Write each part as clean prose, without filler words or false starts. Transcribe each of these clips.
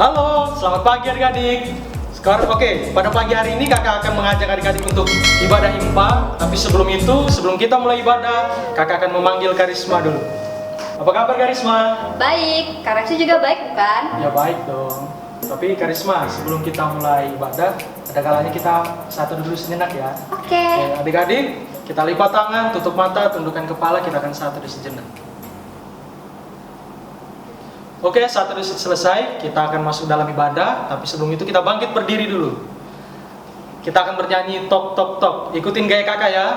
Halo, selamat pagi adik-adik. Sekarang pada pagi hari ini kakak akan mengajak adik-adik untuk ibadah impa. Tapi sebelum kita mulai ibadah, kakak akan memanggil Karisma dulu. Apa kabar Karisma? Baik, Kak Reksi juga baik bukan? Ya baik dong. Tapi Karisma, sebelum kita mulai ibadah, ada kalanya kita satu dulu sejenak ya. Oke. Adik-adik, kita lipat tangan, tutup mata, tundukkan kepala, kita akan satu dulu sejenak. Oke, satu dulu selesai, kita akan masuk dalam ibadah. Tapi sebelum itu kita bangkit berdiri dulu. Kita akan bernyanyi tok tok tok. Ikutin gaya kakak ya.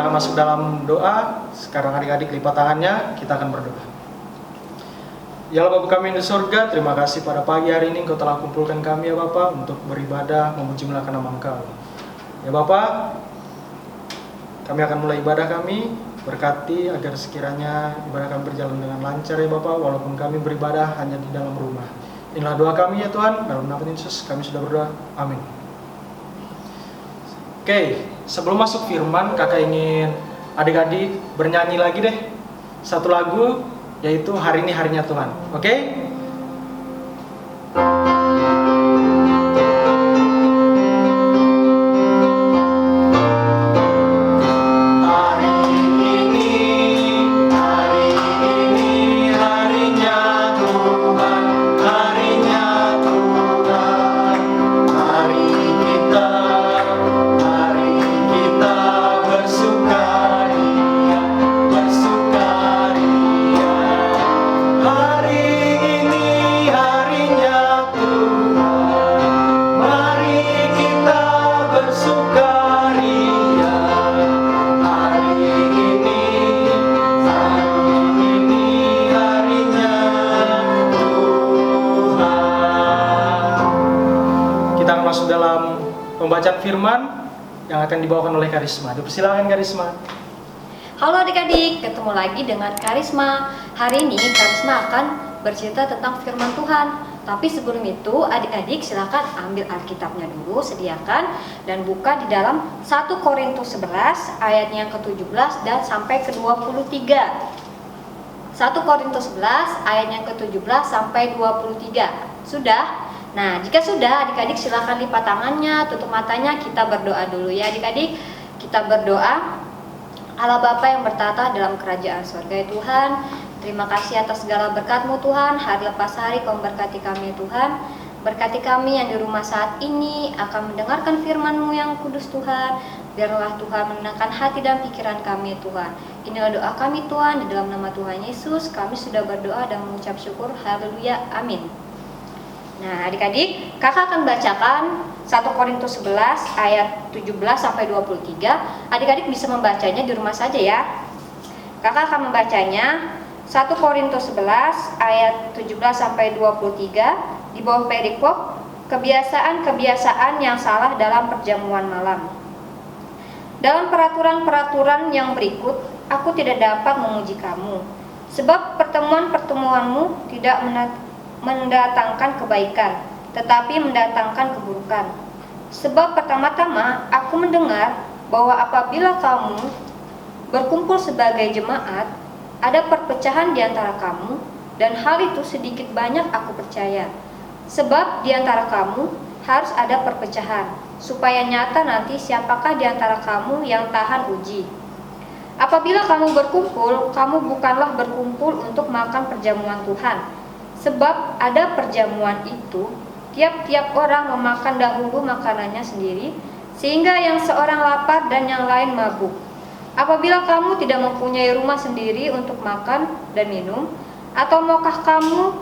Masuk dalam doa. Sekarang adik-adik lipat tangannya, kita akan berdoa. Ya Allah Bapa kami yang di surga, terima kasih pada pagi hari ini Engkau telah kumpulkan kami ya Bapa untuk beribadah, memuji muliakan nama Engkau. Ya Bapa, kami akan mulai ibadah kami, berkati agar sekiranya ibadah kami berjalan dengan lancar ya Bapa, walaupun kami beribadah hanya di dalam rumah. Inilah doa kami ya Tuhan, dalam nama Yesus kami sudah berdoa, amin. Oke, sebelum masuk firman, kakak ingin adik-adik bernyanyi lagi deh satu lagu, yaitu Hari Ini Harinya Tuhan. Oke? Masuk dalam pembacaan firman yang akan dibawakan oleh Karisma. Dipersilakan Karisma. Halo adik-adik, ketemu lagi dengan Karisma. Hari ini Karisma akan bercerita tentang firman Tuhan. Tapi sebelum itu adik-adik silakan ambil Alkitabnya dulu, sediakan dan buka di dalam 1 Korintus 11 ayat yang ke-17 dan sampai ke-23. 1 Korintus 11 ayat yang ke-17 sampai 23. Sudah? Nah, jika sudah, adik-adik silakan lipat tangannya, tutup matanya, kita berdoa dulu ya adik-adik. Kita berdoa. Allah Bapa yang bertata dalam kerajaan surga Tuhan, terima kasih atas segala berkat-Mu Tuhan. Hari lepas hari Kau memberkati kami Tuhan. Berkati kami yang di rumah saat ini akan mendengarkan firman-Mu yang kudus Tuhan. Biarlah Tuhan menenangkan hati dan pikiran kami Tuhan. Inilah doa kami Tuhan, di dalam nama Tuhan Yesus kami sudah berdoa dan mengucap syukur. Haleluya, amin. Nah adik-adik, kakak akan bacakan 1 Korintus 11 ayat 17 sampai 23. Adik-adik bisa membacanya di rumah saja ya. Kakak akan membacanya 1 Korintus 11 ayat 17 sampai 23 di bawah perikop kebiasaan-kebiasaan yang salah dalam perjamuan malam. Dalam peraturan-peraturan yang berikut, aku tidak dapat memuji kamu, sebab pertemuan-pertemuanmu tidak mendatangkan kebaikan, tetapi mendatangkan keburukan. Sebab pertama-tama aku mendengar bahwa apabila kamu berkumpul sebagai jemaat, ada perpecahan di antara kamu, dan hal itu sedikit banyak aku percaya. Sebab di antara kamu harus ada perpecahan, supaya nyata nanti siapakah di antara kamu yang tahan uji. Apabila kamu berkumpul, kamu bukanlah berkumpul untuk makan perjamuan Tuhan. Sebab ada perjamuan itu, tiap-tiap orang memakan dahulu makanannya sendiri, sehingga yang seorang lapar dan yang lain mabuk. Apabila kamu tidak mempunyai rumah sendiri untuk makan dan minum, Atau maukah kamu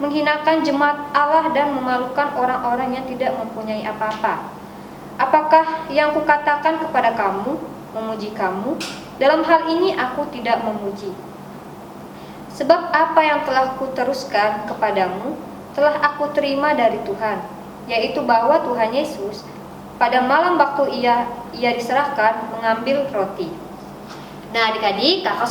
menghinakan jemaat Allah dan memalukan orang-orang yang tidak mempunyai apa-apa? Apakah yang kukatakan kepada kamu memuji kamu? Dalam hal ini aku tidak memuji. Sebab apa yang telah kuteruskan kepadamu telah aku terima dari Tuhan, yaitu bahwa Tuhan Yesus pada malam waktu ia diserahkan mengambil roti. Nah, adik-adik, kakak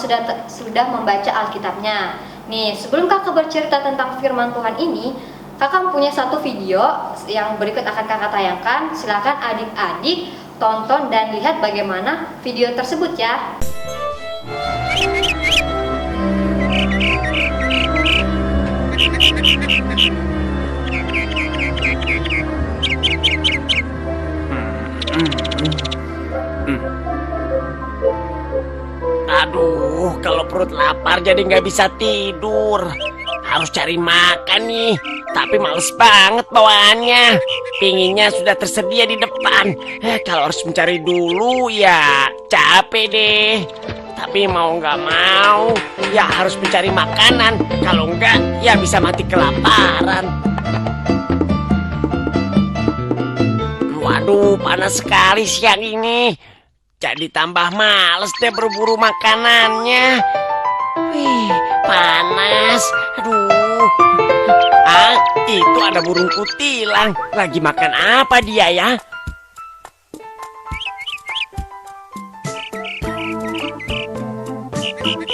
sudah membaca Alkitabnya. Nih, sebelum kakak bercerita tentang firman Tuhan ini, kakak mempunyai satu video yang berikut akan kakak tayangkan. Silakan adik-adik tonton dan lihat bagaimana video tersebut ya. Aduh, kalau perut lapar jadi nggak bisa tidur. Harus cari makan nih, tapi males banget bawaannya. Pinginnya sudah tersedia di depan. Kalau harus mencari dulu ya capek deh. Tapi mau nggak mau, ya harus mencari makanan. Kalau enggak, ya bisa mati kelaparan. Waduh, panas sekali siang ini. Jadi tambah males deh berburu makanannya. Wih, panas. Aduh. Ah, itu ada burung kutilang. Lagi makan apa dia ya?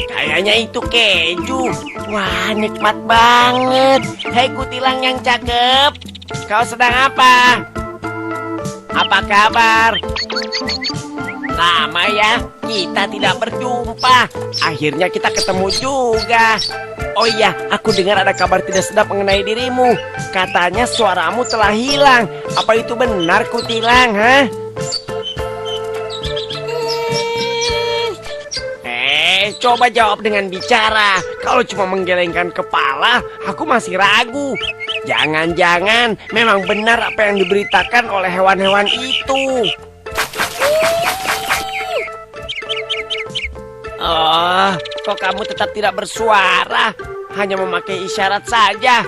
Kayaknya itu keju. Wah, nikmat banget. Hei kutilang yang cakep, kau sedang apa? Apa kabar? Lama ya, kita tidak berjumpa. Akhirnya kita ketemu juga. Oh iya, aku dengar ada kabar tidak sedap mengenai dirimu. Katanya suaramu telah hilang. Apa itu benar, kutilang, ha? Coba jawab dengan bicara. Kalau cuma menggelengkan kepala, aku masih ragu. Jangan-jangan memang benar apa yang diberitakan oleh hewan-hewan itu. Oh, kok kamu tetap tidak bersuara? Hanya memakai isyarat saja.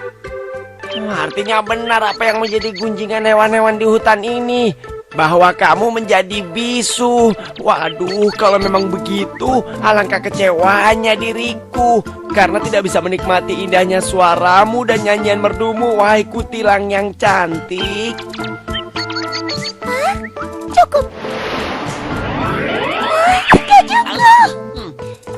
Artinya benar apa yang menjadi gunjingan hewan-hewan di hutan ini, bahwa kamu menjadi bisu. Waduh, kalau memang begitu, alangkah kecewanya diriku karena tidak bisa menikmati indahnya suaramu dan nyanyian merdumu, wahai kutilang yang cantik. Hah? Cukup. Kejuku.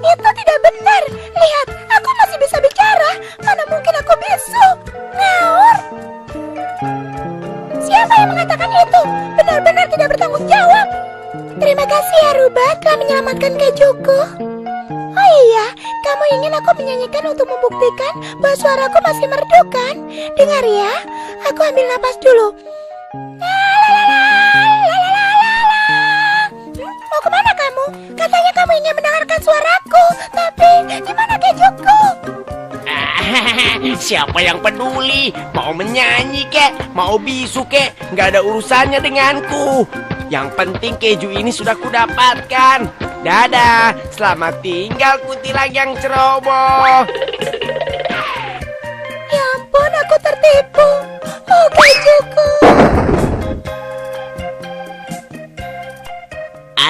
Itu tidak benar. Lihat, aku masih bisa bicara. Mana mungkin aku bisu? Ngawur. Siapa yang mengatakan itu? Benar-benar tidak bertanggung jawab. Terima kasih ya Rubat telah menyelamatkan kejuku. Oh iya, kamu ingin aku menyanyikan untuk membuktikan bahwa suaraku masih merdu kan? Dengar ya, aku ambil napas dulu. Mau kemana kamu? Katanya kamu ingin mendengarkan suaraku, tapi di mana kejuku? Siapa yang peduli? Mau menyanyi kek, mau bisu kek, nggak ada urusannya denganku. Yang penting keju ini sudah kudapatkan. Dadah, selamat tinggal kutilang yang ceroboh. Ya ampun, aku tertipu. Oh, kejuku.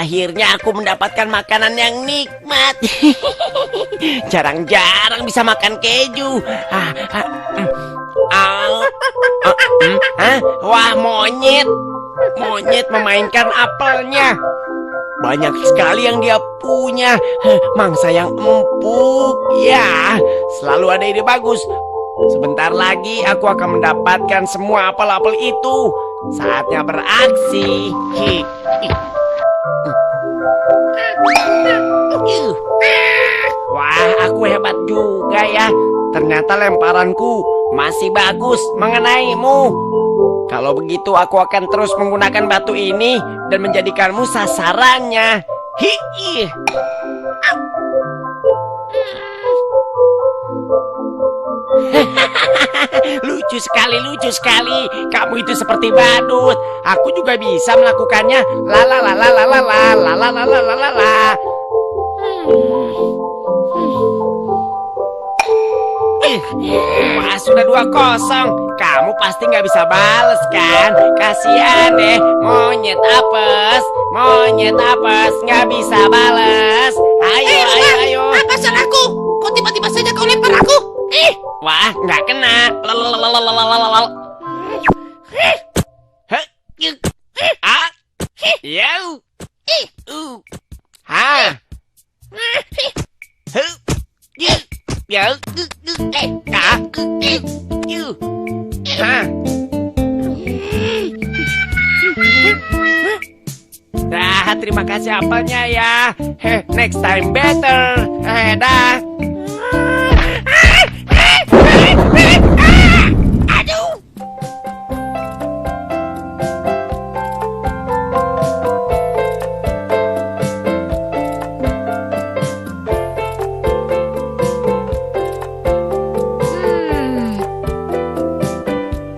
Akhirnya aku mendapatkan makanan yang nikmat. Jarang-jarang bisa makan keju. Wah, monyet. Monyet memainkan apelnya. Banyak sekali yang dia punya. Mangsa yang empuk. Ya, selalu ada ide bagus. Sebentar lagi aku akan mendapatkan semua apel-apel itu. Saatnya beraksi. Wah, aku hebat juga ya. Ternyata lemparanku masih bagus mengenaimu. Kalau begitu aku akan terus menggunakan batu ini dan menjadikanmu sasarannya. Hi. Lucu sekali. Kamu itu seperti badut. Aku juga bisa melakukannya. La la la la la la la la la la la la la. Wah, sudah 2-0. Kamu pasti nggak bisa bales kan? Kasihan deh, monyet apes nggak bisa bales. Ayo. Apa salahku? Kok tiba-tiba saja kau lempar aku? Wah, nggak kena. Yau. Ha. Dah, terima kasih apelnya ya. Next time better. Dah. Aduh.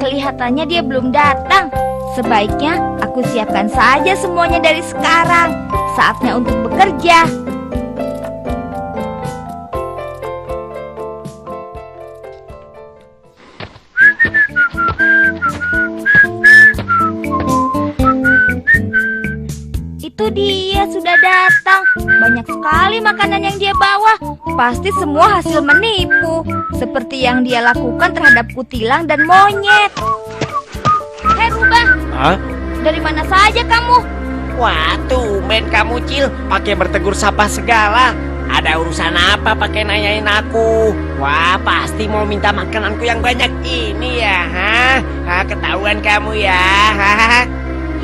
Kelihatannya dia belum datang. Sebaiknya aku siapkan saja semuanya dari sekarang. Saatnya untuk bekerja. Itu dia sudah datang. Banyak sekali makanan yang dia bawa. Pasti semua hasil menipu, seperti yang dia lakukan terhadap kutilang dan monyet. Hei Rubah, Hah? dari mana saja kamu? Wah, tumben kamu, Cil, pakai bertegur sapa segala. Ada urusan apa pakai nanyain aku? Wah, pasti mau minta makananku yang banyak ini ya, ketahuan kamu ya,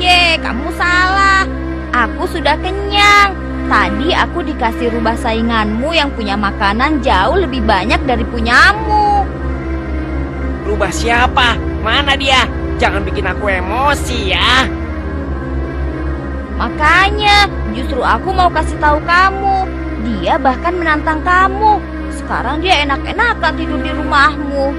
Ye, kamu salah. Aku sudah kenyang. Tadi aku dikasih Rubah sainganmu yang punya makanan jauh lebih banyak dari punyamu. Rubah siapa? Mana dia? Jangan bikin aku emosi ya. Makanya, justru aku mau kasih tahu kamu. Dia bahkan menantang kamu. Sekarang dia enak-enakan tidur di rumahmu.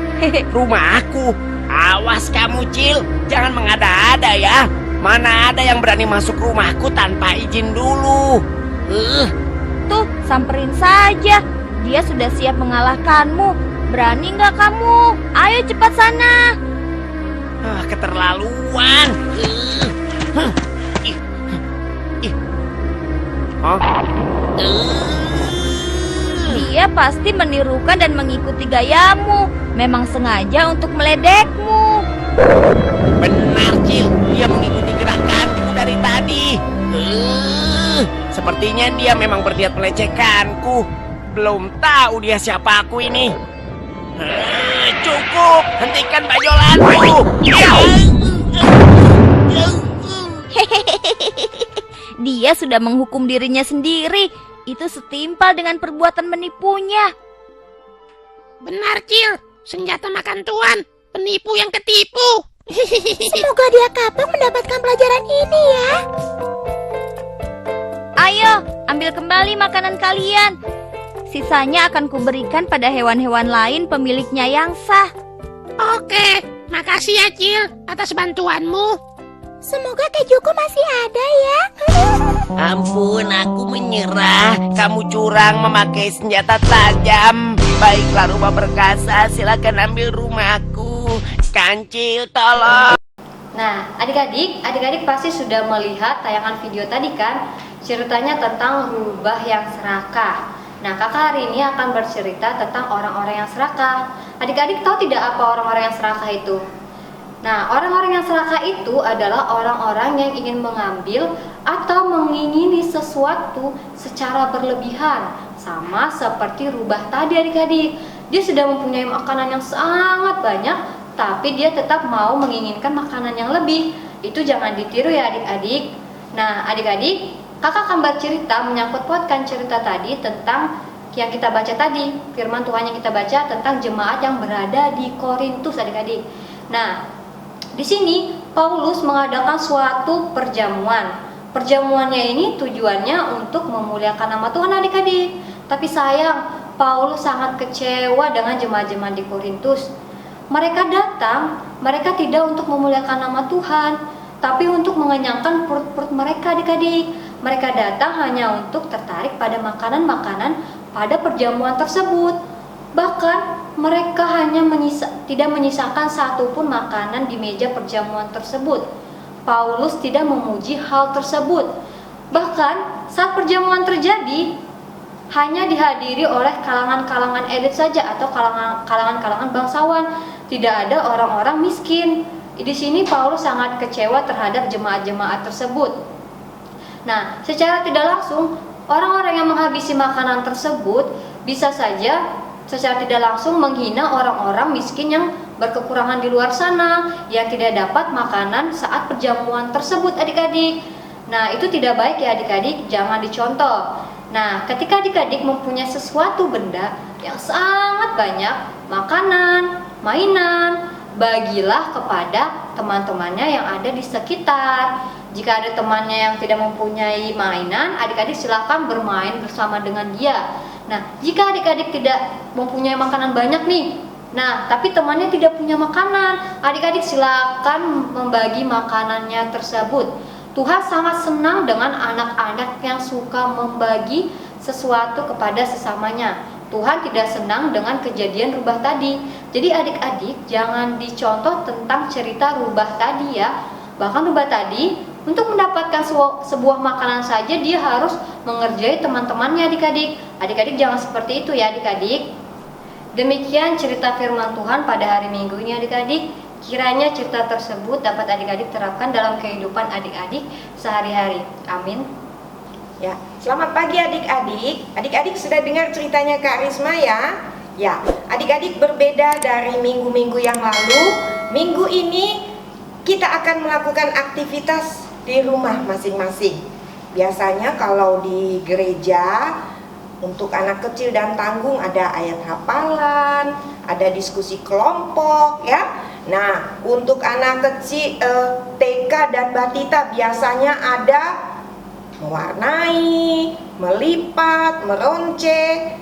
Rumahku? Awas kamu, Cil. Jangan mengada-ada ya. Mana ada yang berani masuk rumahku tanpa izin dulu. Tuh, samperin saja. Dia sudah siap mengalahkanmu. Berani nggak kamu? Ayo cepat sana. Keterlaluan. Dia pasti menirukan dan mengikuti gayamu. Memang sengaja untuk meledekmu. Benar, Cil. Dia mengikuti gerakanku dari tadi. Sepertinya dia memang berniat melecehkanku. Belum tahu dia siapa aku ini. Cukup, hentikan bajolanku. Dia sudah menghukum dirinya sendiri. Itu setimpal dengan perbuatan menipunya. Benar, Cil. Senjata makan tuan. Penipu yang ketipu. Semoga dia kapok mendapatkan pelajaran ini ya. Ayo, ambil kembali makanan kalian. Sisanya akan kuberikan pada hewan-hewan lain pemiliknya yang sah. Oke, makasih ya, Cil, atas bantuanmu. Semoga kejuku masih ada ya. Ampun, aku menyerah. Kamu curang memakai senjata tajam. Baiklah, Rubah Perkasa, silakan ambil rumahku. Kancil, tolong. Nah, adik-adik pasti sudah melihat tayangan video tadi kan? Ceritanya tentang rubah yang serakah. Nah, kakak hari ini akan bercerita tentang orang-orang yang serakah. Adik-adik tahu tidak apa orang-orang yang serakah itu? Nah, orang-orang yang serakah itu adalah orang-orang yang ingin mengambil atau mengingini sesuatu secara berlebihan. Sama seperti rubah tadi adik-adik. Dia sudah mempunyai makanan yang sangat banyak, tapi dia tetap mau menginginkan makanan yang lebih. Itu jangan ditiru ya adik-adik. Nah, adik-adik, kakak akan bercerita menyangkut pautkan cerita tadi tentang yang kita baca tadi, firman Tuhan yang kita baca tentang jemaat yang berada di Korintus adik-adik. Nah, di sini Paulus mengadakan suatu perjamuan. Perjamuannya ini tujuannya untuk memuliakan nama Tuhan adik-adik. Tapi sayang, Paulus sangat kecewa dengan jemaat-jemaat di Korintus. Mereka datang, mereka tidak untuk memuliakan nama Tuhan, tapi untuk mengenyangkan perut-perut mereka adik-adik. Mereka datang hanya untuk tertarik pada makanan-makanan pada perjamuan tersebut. Bahkan mereka hanya tidak menyisakan satupun makanan di meja perjamuan tersebut. Paulus tidak memuji hal tersebut. Bahkan saat perjamuan terjadi, hanya dihadiri oleh kalangan-kalangan elit saja atau kalangan-kalangan bangsawan. Tidak ada orang-orang miskin. Di sini Paulus sangat kecewa terhadap jemaat-jemaat tersebut. Nah, secara tidak langsung, orang-orang yang menghabisi makanan tersebut bisa saja secara tidak langsung menghina orang-orang miskin yang berkekurangan di luar sana, yang tidak dapat makanan saat perjamuan tersebut, adik-adik. Nah, itu tidak baik ya adik-adik, jangan dicontoh. Nah, ketika adik-adik mempunyai sesuatu benda yang sangat banyak, makanan, mainan, bagilah kepada teman-temannya yang ada di sekitar. Jika ada temannya yang tidak mempunyai mainan, adik-adik silakan bermain bersama dengan dia. Nah, jika adik-adik tidak mempunyai makanan banyak nih, tapi temannya tidak punya makanan, adik-adik silakan membagi makanannya tersebut. Tuhan sangat senang dengan anak-anak yang suka membagi sesuatu kepada sesamanya. Tuhan tidak senang dengan kejadian rubah tadi. Jadi adik-adik jangan dicontoh tentang cerita rubah tadi ya. Bahkan rubah tadi untuk mendapatkan sebuah makanan saja dia harus mengerjai teman-temannya adik-adik. Adik-adik jangan seperti itu ya adik-adik. Demikian cerita firman Tuhan pada hari Minggu ini adik-adik. Kiranya cerita tersebut dapat adik-adik terapkan dalam kehidupan adik-adik sehari-hari. Amin. Ya, selamat pagi adik-adik. Adik-adik sudah dengar ceritanya Kak Risma ya? Ya, adik-adik berbeda dari minggu-minggu yang lalu. Minggu ini kita akan melakukan aktivitas di rumah masing-masing. Biasanya kalau di gereja untuk anak kecil dan tanggung ada ayat hafalan, ada diskusi kelompok ya. Nah, untuk anak kecil TK dan Batita biasanya ada mewarnai, melipat, meronce,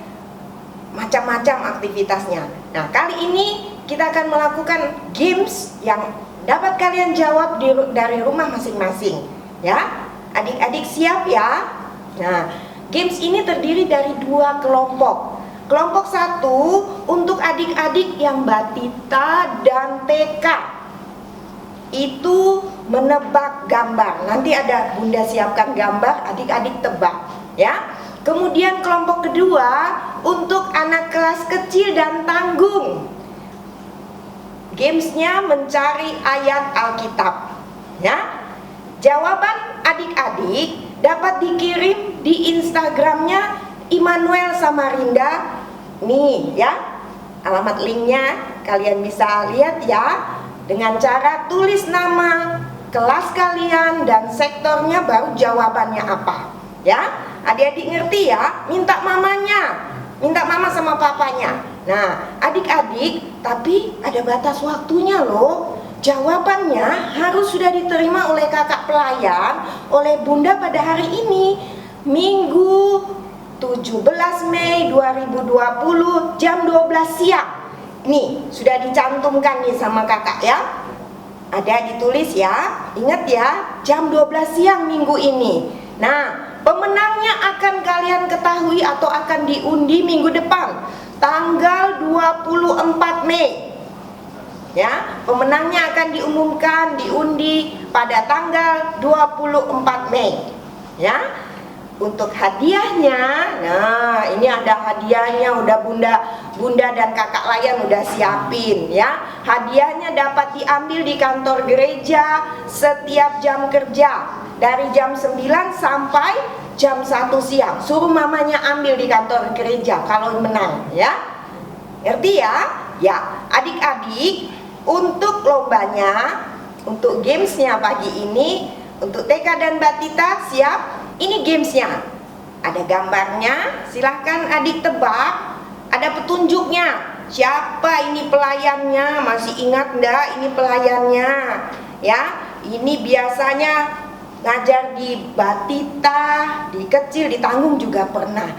macam-macam aktivitasnya. Nah, kali ini kita akan melakukan games yang dapat kalian jawab dari rumah masing-masing ya. Adik-adik siap ya? Nah, games ini terdiri dari 2 kelompok. Kelompok 1 untuk adik-adik yang Batita dan TK. Itu menebak gambar. Nanti ada Bunda siapkan gambar, adik-adik tebak ya. Kemudian kelompok kedua untuk anak kelas kecil dan tanggung. Gamesnya mencari ayat Alkitab ya. Jawaban adik-adik dapat dikirim di Instagramnya Immanuel Samarinda. Nih ya, alamat linknya kalian bisa lihat ya. Dengan cara tulis nama kelas kalian dan sektornya, baru jawabannya apa ya. Adik-adik ngerti ya, minta mamanya, minta mama sama papanya. Nah adik-adik, tapi ada batas waktunya loh. Jawabannya harus sudah diterima oleh kakak pelayan, oleh Bunda pada hari ini, Minggu 17 Mei 2020 jam 12 siang. Nih, sudah dicantumkan nih sama kakak ya. Ada ditulis ya. Ingat ya, jam 12 siang minggu ini. Nah, pemenangnya akan kalian ketahui atau akan diundi minggu depan, tanggal 24 Mei. Ya, pemenangnya akan diumumkan, diundi pada tanggal 24 Mei. Ya. Untuk hadiahnya, nah ini ada hadiahnya, udah bunda dan kakak layan udah siapin ya. Hadiahnya dapat diambil di kantor gereja setiap jam kerja, dari jam 9 sampai jam 1 siang. Suruh mamanya ambil di kantor gereja kalau menang ya. Ngerti ya? Ya, adik-adik, untuk lombanya, untuk gamesnya pagi ini, untuk TK dan Batita siap. Ini gamesnya, ada gambarnya, silahkan adik tebak, ada petunjuknya. Siapa ini pelayannya? Masih ingat enggak ini pelayannya? Ya, ini biasanya ngajar di Batita, di kecil, di tanggung juga pernah.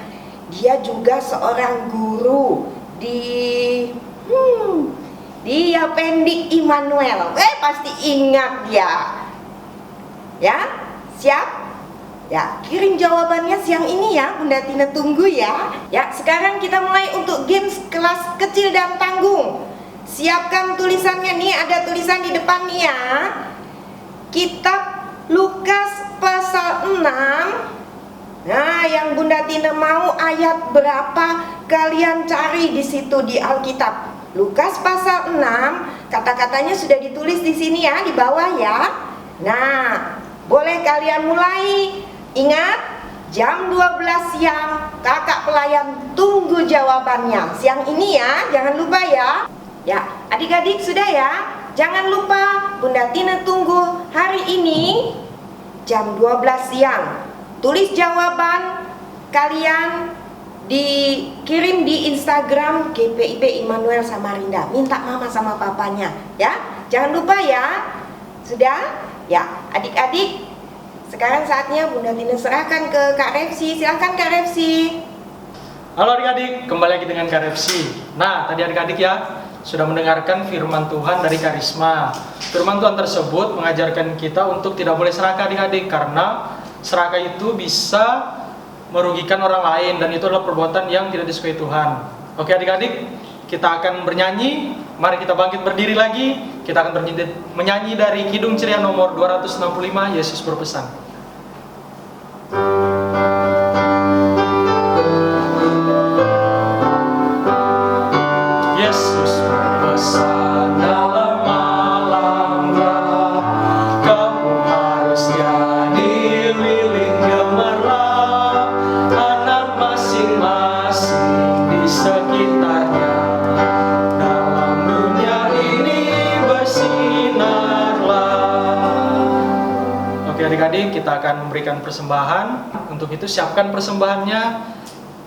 Dia juga seorang guru di dia Pendik Immanuel. Pasti ingat dia. Ya, siap? Ya, kirim jawabannya siang ini ya, Bunda Tina tunggu ya. Ya, sekarang kita mulai untuk games kelas kecil dan tanggung. Siapkan tulisannya nih, ada tulisan di depan nih ya. Kitab Lukas pasal 6. Nah, yang Bunda Tina mau ayat berapa, kalian cari di situ di Alkitab. Lukas pasal 6, kata-katanya sudah ditulis di sini ya, di bawah ya. Nah, boleh kalian mulai. Ingat, jam 12 siang kakak pelayan tunggu jawabannya. Siang ini ya, jangan lupa ya. Ya, adik-adik sudah ya. Jangan lupa Bunda Tina tunggu hari ini jam 12 siang. Tulis jawaban kalian, dikirim di Instagram GPIB Immanuel Samarinda. Minta mama sama papanya ya. Jangan lupa ya. Sudah? Ya, adik-adik, sekarang saatnya Bunda Tina serahkan ke Kak Refsi. Silahkan Kak Refsi. Halo adik-adik, kembali lagi dengan Kak Refsi. Nah, tadi adik-adik ya sudah mendengarkan firman Tuhan dari Karisma. Firman Tuhan tersebut mengajarkan kita untuk tidak boleh serakah adik-adik, karena serakah itu bisa merugikan orang lain dan itu adalah perbuatan yang tidak disukai Tuhan. Oke adik-adik, kita akan bernyanyi. Mari kita bangkit berdiri lagi. Kita akan menyanyi dari Kidung Ceria nomor 265, Yesus berpesan. Yesus berpesan dalam malam gelap, kamu harus jadi lilin gemerlap, anak masing-masing di sekitarnya. Dalam dunia ini bersinarlah. Oke adik-adik, kita akan memberikan persembahan. Untuk itu siapkan persembahannya.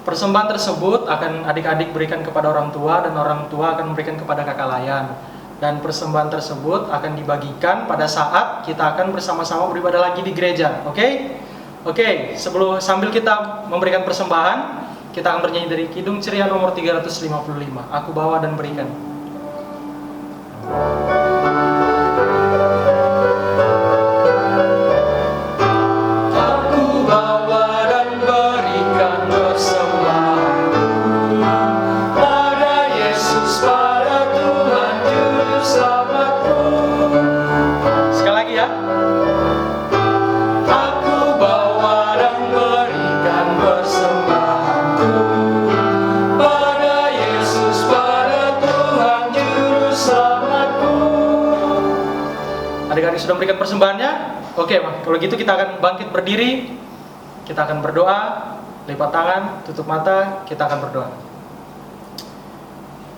Persembahan tersebut akan adik-adik berikan kepada orang tua dan orang tua akan memberikan kepada kakak layan. Dan persembahan tersebut akan dibagikan pada saat kita akan bersama-sama beribadah lagi di gereja. Oke? Oke, sambil kita memberikan persembahan, kita akan bernyanyi dari Kidung Ceria nomor 355. Aku bawa dan berikan. Aku bawa dan berikan persembahanku pada Yesus, pada Tuhan Juru Selamatku. Sekali lagi ya. Aku bawa dan berikan persembahanku pada Yesus, pada Tuhan Juru Selamatku. Adik-adik sudah memberikan persembahannya? Oke, kalau gitu kita akan bangkit berdiri. Kita akan berdoa, lipat tangan, tutup mata, kita akan berdoa.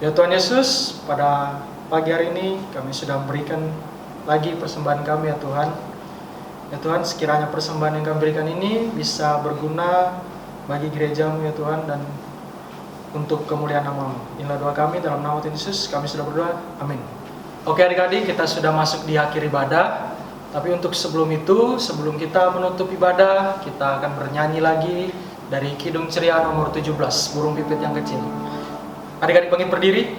Ya Tuhan Yesus, pada pagi hari ini kami sudah memberikan lagi persembahan kami ya Tuhan. Ya Tuhan, sekiranya persembahan yang kami berikan ini bisa berguna bagi gereja-Mu ya Tuhan, dan untuk kemuliaan nama-Mu. Inilah doa kami dalam nama Tuhan Yesus, kami sudah berdoa, amin. Oke adik-adik, kita sudah masuk di akhir ibadah. Tapi untuk sebelum itu, sebelum kita menutup ibadah, kita akan bernyanyi lagi dari Kidung Ceria nomor 17, Burung Pipit yang Kecil. Adik-adik bangkit berdiri.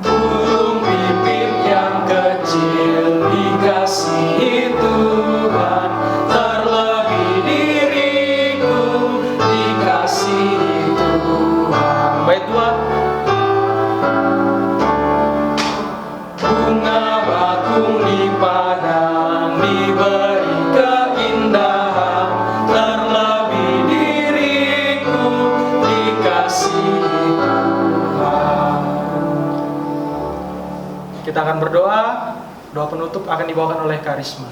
Burung pipit yang kecil dikasihi Tuhan, terlebih diriku dikasihi Tuhan. Bait 2. Bunga bakung di padang diberi keindahan, terlebih diriku dikasihi Tuhan. Kita akan berdoa. Doa penutup akan dibawakan oleh Karisma.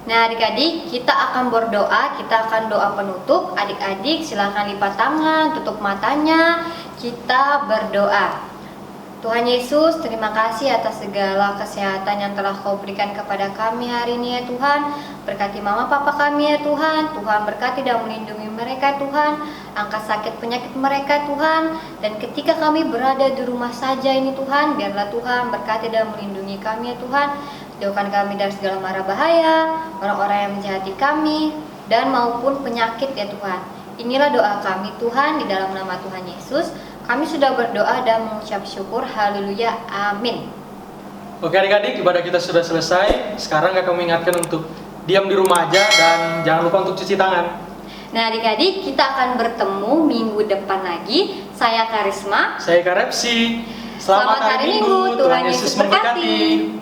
Nah adik-adik, kita akan berdoa, kita akan doa penutup. Adik-adik silakan lipat tangan, tutup matanya, kita berdoa. Tuhan Yesus, terima kasih atas segala kesehatan yang telah Kau berikan kepada kami hari ini ya Tuhan. Berkati mama papa kami ya Tuhan. Tuhan berkati dan melindungi mereka Tuhan. Angkat sakit penyakit mereka Tuhan. Dan ketika kami berada di rumah saja ini Tuhan, biarlah Tuhan berkati dan melindungi kami ya Tuhan. Jauhkan kami dari segala mara bahaya, orang-orang yang menjahati kami, dan maupun penyakit ya Tuhan. Inilah doa kami Tuhan, di dalam nama Tuhan Yesus. Kami sudah berdoa dan mengucap syukur. Haleluya. Amin. Oke adik-adik, ibadah kita sudah selesai. Sekarang kakak mengingatkan untuk diam di rumah aja dan jangan lupa untuk cuci tangan. Nah adik-adik, kita akan bertemu minggu depan lagi. Saya Karisma. Saya Karepsi. Selamat hari Minggu. Tuhan Yesus memberkati.